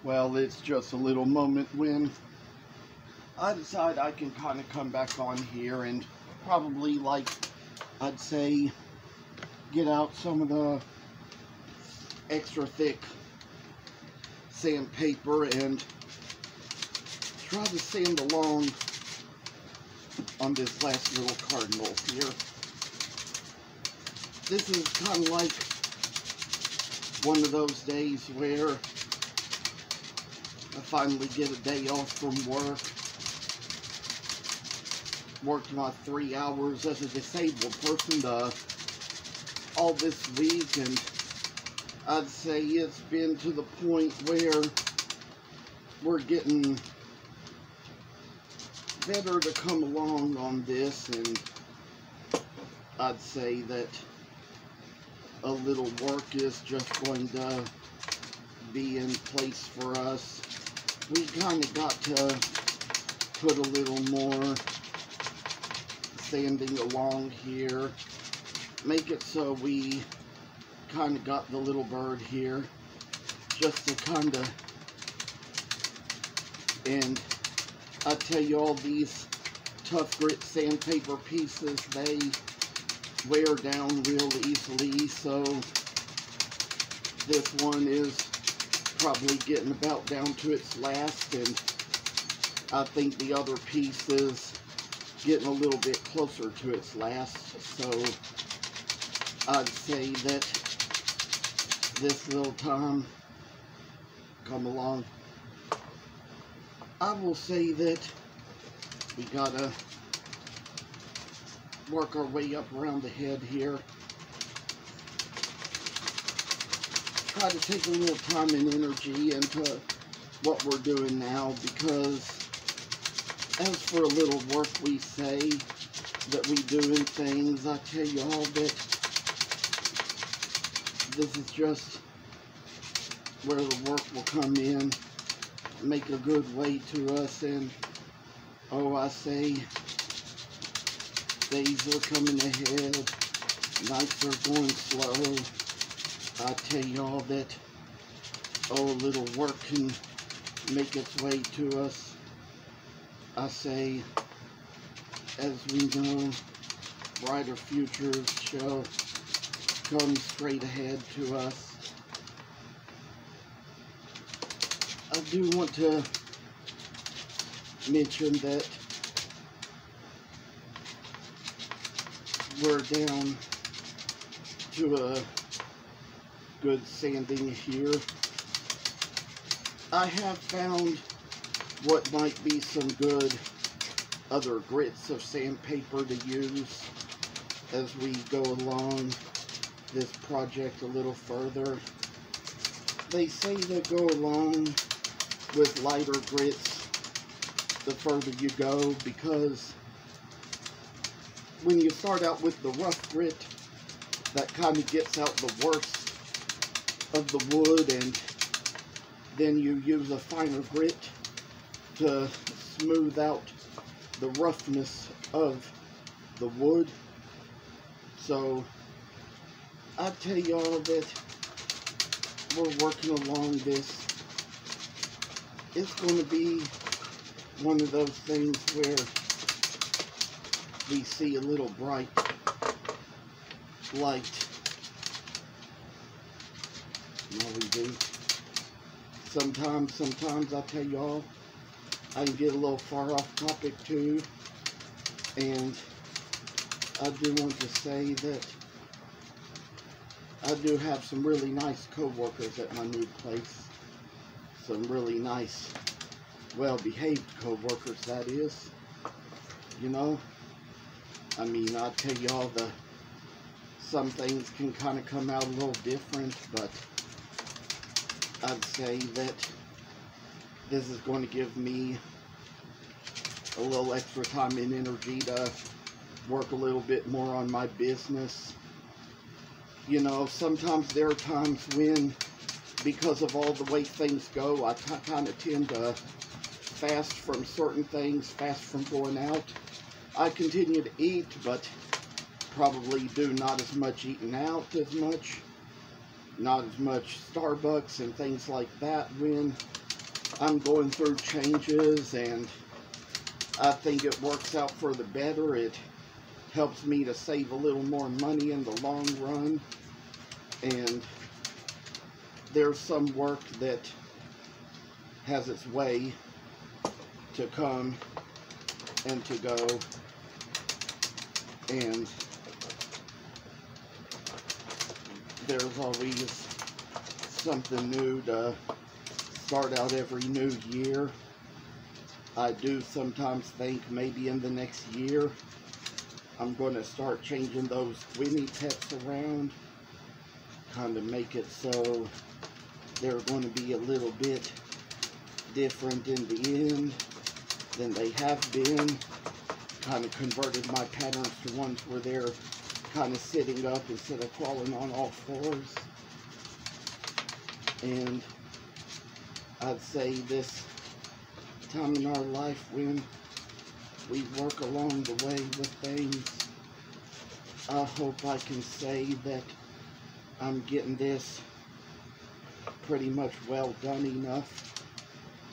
Well, it's just a little moment when I decide I can kind of come back on here and probably, like, I'd say, get out some of the extra thick sandpaper and try to sand along on this last little Cardinal here. This is kind of like one of those days where I finally get a day off from work. Worked my 3 hours as a disabled person all this week, and I'd say it's been to the point where we're getting better to come along on this, and I'd say that a little work is just going to be in place for us. We kind of got to put a little more sanding along here, make it so we kind of got the little bird here, just to kind of, and I tell you, all these tough grit sandpaper pieces, they wear down real easily, so this one is probably getting about down to its last, and I think the other piece is getting a little bit closer to its last, so I'd say that this little time come along, I will say that we gotta work our way up around the head here. Try to take a little time and energy into what we're doing now, because as for a little work we say that we do in things, I tell you all that this is just where the work will come in, make a good way to us, and oh, I say, days are coming ahead, nights are going slow. I tell y'all that, oh, a little work can make its way to us. I say, as we know, brighter futures shall come straight ahead to us. I do want to mention that we're down to a good sanding here. I have found what might be some good other grits of sandpaper to use as we go along this project a little further. They say that go along with lighter grits the further you go, because when you start out with the rough grit, that kind of gets out the worst of the wood, and then you use a finer grit to smooth out the roughness of the wood. So I tell y'all that we're working along this. It's going to be one of those things where we see a little bright light. No, we do. Sometimes I tell y'all, I can get a little far off topic too, and I do want to say that I do have some really nice co-workers at my new place. Some really nice, well-behaved co-workers, that is. You know, I mean, I tell y'all, some things can kind of come out a little different, but I'd say that this is going to give me a little extra time and energy to work a little bit more on my business. You know, sometimes there are times when, because of all the way things go, I kind of tend to fast from certain things, fast from going out. I continue to eat, but probably do not as much eating out as much. Not as much Starbucks and things like that when I'm going through changes, and I think it works out for the better. It helps me to save a little more money in the long run, and there's some work that has its way to come and to go, and there's always something new to start out every new year. I do sometimes think maybe in the next year I'm going to start changing those Winnie pets around, kind of make it so they're going to be a little bit different in the end than they have been. Kind of converted my patterns to ones where they're kind of sitting up instead of crawling on all fours. And I'd say this time in our life when we work along the way with things, I hope I can say that I'm getting this pretty much well done enough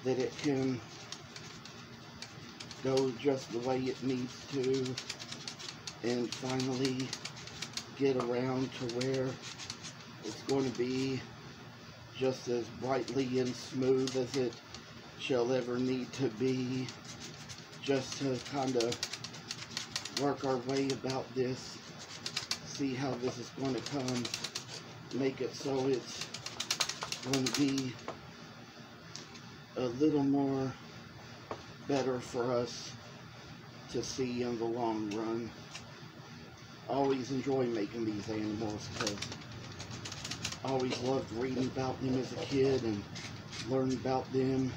that it can go just the way it needs to, and finally get around to where it's going to be just as brightly and smooth as it shall ever need to be, just to kind of work our way about this, see how this is going to come, make it so it's going to be a little more better for us to see in the long run. I always enjoy making these animals because I always loved reading about them as a kid and learning about them.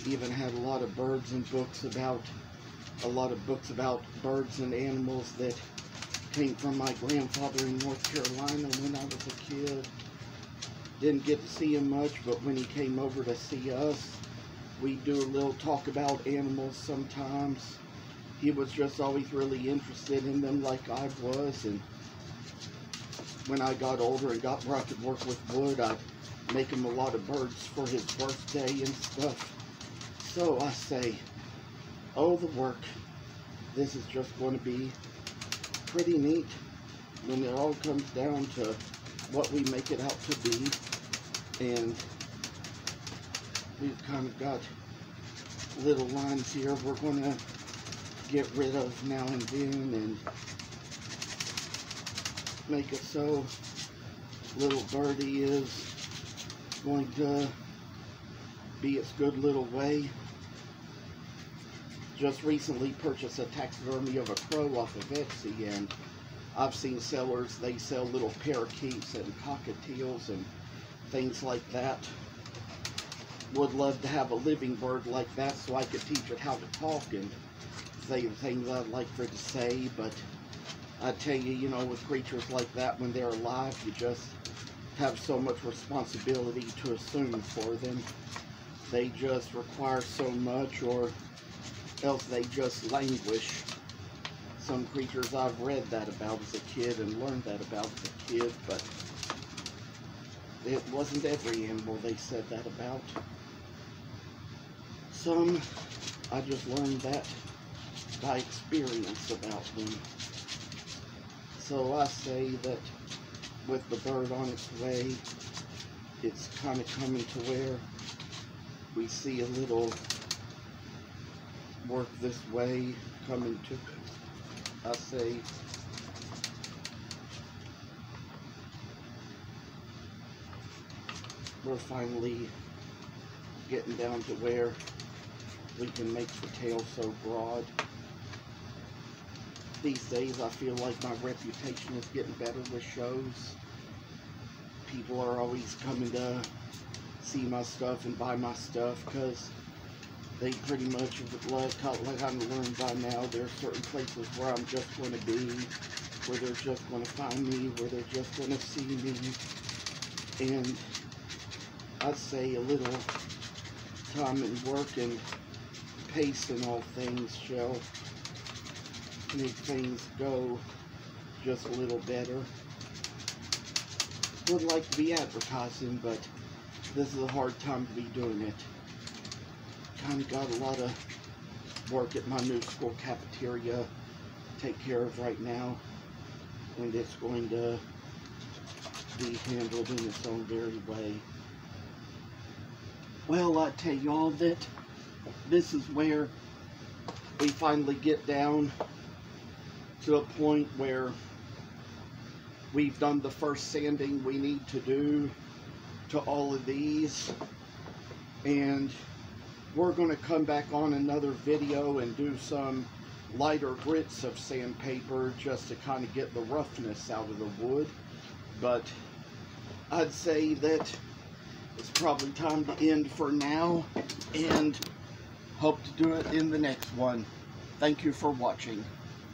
Even had a lot of birds and books about birds and animals that came from my grandfather in North Carolina when I was a kid. Didn't get to see him much, but when he came over to see us, we do a little talk about animals sometimes. He was just always really interested in them like I was, and when I got older and got where I could work with wood, I'd make him a lot of birds for his birthday and stuff. So I say, oh, the work. This is just going to be pretty neat when it all comes down to what we make it out to be. And we've kind of got little lines here we're going to get rid of now and then and make it so little birdie is going to be its good little way. Just recently purchased a taxidermy of a crow off of Etsy, and I've seen sellers, they sell little parakeets and cockatiels and things like that. Would love to have a living bird like that so I could teach it how to talk and say the things I'd like for it to say, but I tell you, you know, with creatures like that, when they're alive, you just have so much responsibility to assume for them. They just require so much, or else they just languish. Some creatures I've read that about as a kid and learned that about as a kid, but it wasn't every animal they said that about. Some, I just learned that by experience about them. So I say that with the bird on its way, it's kind of coming to where we see a little work this way coming to, I say, we're finally getting down to where we can make the tail so broad. These days I feel like my reputation is getting better with shows. People are always coming to see my stuff and buy my stuff because they pretty much, like I'm learned by now, there's certain places where I'm just going to be, where they're just going to find me, where they're just going to see me. And I'd say a little time and work and pace in all things shall make things go just a little better. Would like to be advertising, but this is a hard time to be doing it. kind of got a lot of work at my new school cafeteria to take care of right now, and it's going to be handled in its own very way. Well, I tell you all that this is where we finally get down to a point where we've done the first sanding we need to do to all of these, and we're going to come back on another video and do some lighter grits of sandpaper just to kind of get the roughness out of the wood. But I'd say that it's probably time to end for now, and hope to do it in the next one. Thank you for watching.